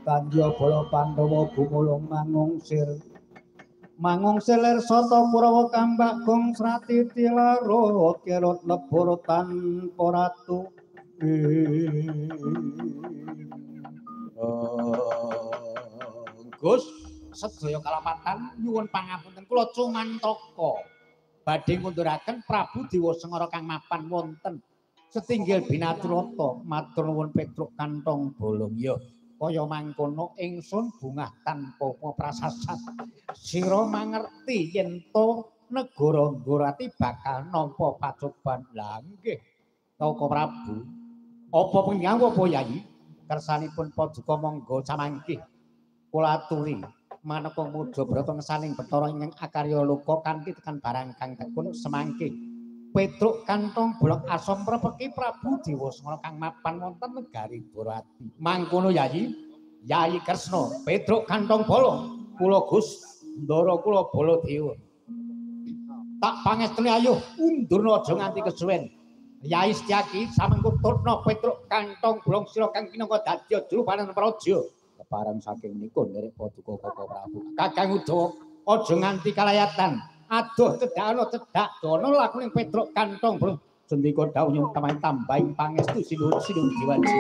Tanjya bala Pandhawa gumulung mangungsir lir sata Kurawa kambak gong srati tilaro kerot lebur tanpa ratu Gus sedaya kalapatan nyuwun pangapunten kula cumantaka badhe ngunduraken Prabu Dewa Sengara kang mapan wonten setinggil Binaturata matur nuwun Petruk Kantong Bolong ya kaya mangkono ingsun bungah tanpa prasasat sira mangerti yen to negara Ngurati bakal nampa pacoban lha nggih Koko Prabu apa panjenengan apa Yayi kersanipun paduka monggo samangke kula aturi maneka muja brata ngesaning Bathara ingkang akarya luka kanthi tekan barang kang tekun semangke Petruk Kantong Bolong asom prepeki Prabu Dewa Sengara kang mapan wonten negari Ngurati mangkono Yayi Yayi Kresna Petruk Kantong Bolong kula Gus Ndara kula Baladewa tak pangestuni ayo undurna aja nganti kesuwen Yayi Setyaki samengko turna Petruk Kantong Bolong sira kang minangka dadi juru panen praja kepareng saking nika nderek paduka Koko Prabu Kakang Udawa aja nganti kalayatan adoh cedhakna cedhak dono lakuning Petruk Kantong Bolong sendika dawuh nyuwun tambahi tambahi pangestu sinuwun diwaji